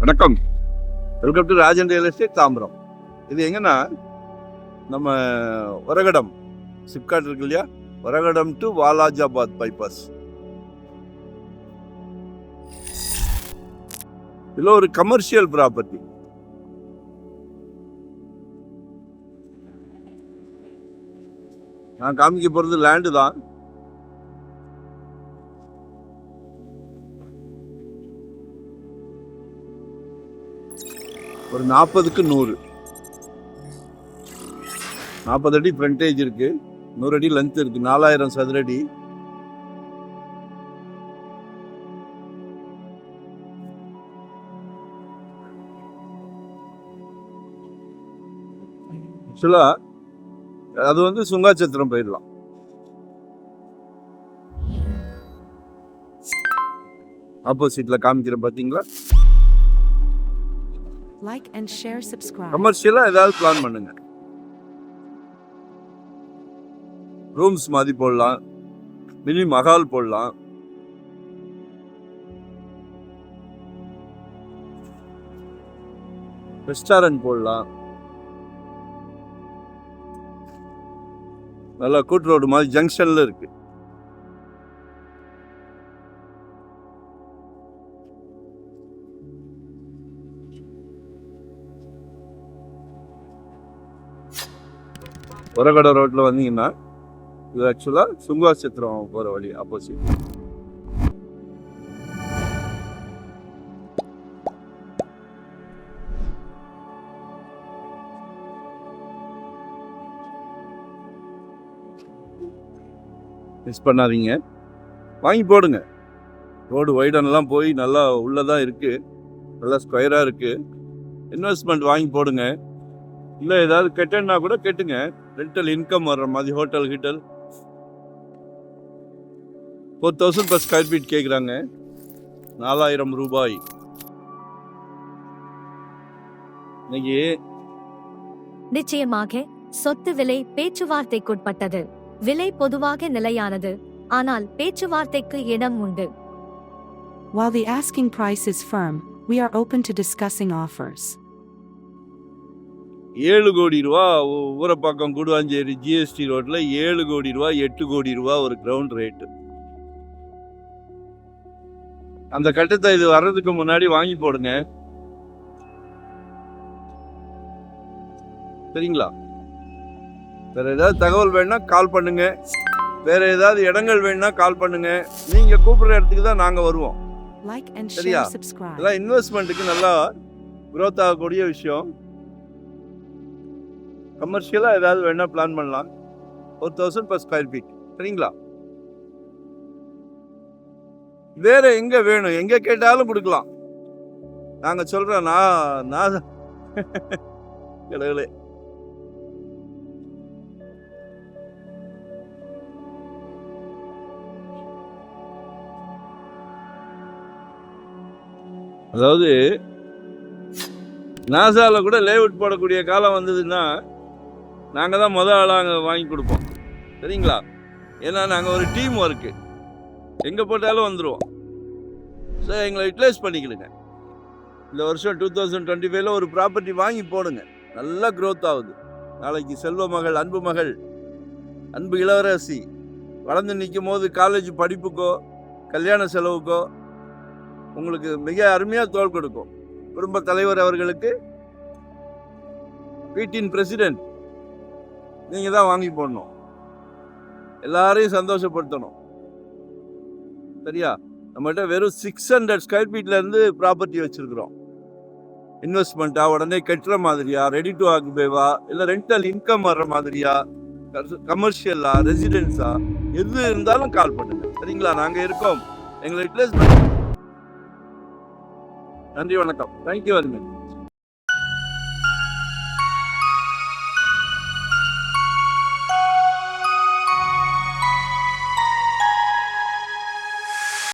வணக்கம், welcome to Rajan real estate Tambaram. இது எங்கன்னா நம்ம வரகடம் சிப்காட் இருக்கு இல்லையா, வரகடம் டு வாலாஜாபாத் பைபாஸ். இதில் ஒரு கமர்ஷியல் ப்ராப்பர்ட்டி. நான் காமிக்க போகிறது லேண்டு தான். ஒரு 40க்கு 100, 40 அடி ஃப்ரண்டேஜ் இருக்கு, 100 அடி லென்த் இருக்கு, 4000 சதுரடி. ஆக்சுவலா அது வந்து சுங்காச்சத்திரம் போயிடலாம். ஆப்போசிட்ல காமிக்கிறேன் பாத்தீங்களா. Like and share, subscribe. கமர்ஷியலா ஏதாவது பிளான் பண்ணுங்க. ரூம்ஸ் மாதிரி போடலாம், மினி மஹால் போடலாம், ரெஸ்டாரண்ட் போடலாம், நல்லா கூட்டு ரோடு மாதிரி ஜங்ஷன்ல இருக்கு. வரகடை ரோட்ல வந்தீங்கன்னா இது ஆக்சுவலா சுங்காச்சத்திரம் போற வழி ஆப்போசிட். மிஸ் பண்ணாதீங்க, வாங்கி போடுங்க. ரோடு வைடன்லாம் போய் நல்லா உள்ளதான் இருக்கு, நல்லா ஸ்கொயரா இருக்கு. இன்வெஸ்ட்மெண்ட் வாங்கி போடுங்க. இல்லை ஏதாவது கெட்டன்னா கூட கெட்டுங்க, ரெண்டல் இன்கம் வர்ற மாதிரி. ஹோட்டல் கிட்டல் 4000 per ஸ்கொயர் ஃபீட் கேட்குறாங்க, 4000 ரூபாய். இன்னைக்கு நிச்சயமாக சொத்து விலை பேச்சுவார்த்தைக்குட்பட்டது. விலை பொதுவாக நிலையானது, ஆனால் பேச்சுவார்த்தைக்கு இடம் உண்டு. While the asking price is firm, we are open to discussing offers. 7 கோடி ரூபா ஊரப்பாக்கம் கூடுவாஞ்சேரி ஜிஎஸ்டி ரோட்ல 7 கோடி ரூபா 8 கோடி ரூபா ஒரு கிரவுண்ட் ரேட்டு. அந்த கட்டத்தை இது வர்றதுக்கு முன்னாடி வாங்கி போடுங்க, சரிங்களா? வேற ஏதாவது தகவல் வேணும்னா கால் பண்ணுங்க, வேற ஏதாவது இடங்கள் வேணும்னா கால் பண்ணுங்க. நீங்க கூப்பிடுற இடத்துக்கு தான் நாங்க வருவோம். Like and சரியா? share, subscribe. இதெல்லாம் இன்வெஸ்ட்மெண்ட்டுக்கு நல்லா growth ஆகக்கூடிய விஷயம். கமர்ஷியலா ஏதாவது வேணா பிளான் பண்ணலாம். 4000 per ஸ்கொயர் ஃபீட், சரிங்களா? வேற எங்க வேணும், எங்க கேட்டாலும் கொடுக்கலாம். நாங்க சொல்றோம், நான் கடவுளே. அதாவது நாசால கூட லேஅவுட் போடக்கூடிய காலம் வந்ததுன்னா நாங்கள் தான் ஆளாக வாங்கி கொடுப்போம், சரிங்களா? ஏன்னா நாங்கள் ஒரு டீம் ஒர்க்கு, எங்கே போட்டாலும் வந்துடுவோம். ஸோ எங்களை யூட்டிலைஸ் பண்ணிக்கிடுங்க. இந்த வருஷம் 2025 ஒரு ப்ராப்பர்ட்டி வாங்கி போடுங்க, நல்லா க்ரோத் ஆகுது. நாளைக்கு செல்வ மகள், அன்பு மகள், அன்பு இளவரசி வளர்ந்து நிற்கும் போது காலேஜ் படிப்புக்கோ கல்யாண செலவுக்கோ உங்களுக்கு மிக அருமையாக தோள் கொடுக்கும். குடும்ப தலைவர் அவர்களுக்கு வீட்டின் பிரசிடென்ட் நீங்கள் தான் வாங்கி போடணும், எல்லாரையும் சந்தோஷப்படுத்தணும், சரியா? நம்மகிட்ட வெறும் 600 ஸ்கொயர் ஃபீட்லேருந்து ப்ராப்பர்ட்டி வச்சுருக்குறோம். இன்வெஸ்ட்மெண்ட்டாக உடனே கட்டுற மாதிரியா, ரெடி டு ஆக்குபேவா, இல்லை ரெண்டல் இன்கம் வர்ற மாதிரியா, கமர்ஷியலா, ரெசிடென்ஸா, எது இருந்தாலும் கால் பண்ணுங்க, சரிங்களா? நாங்கள் இருக்கோம், எங்களை யூட்டிலைஸ் பண்ணுங்க. நன்றி, வணக்கம். Thank you very much.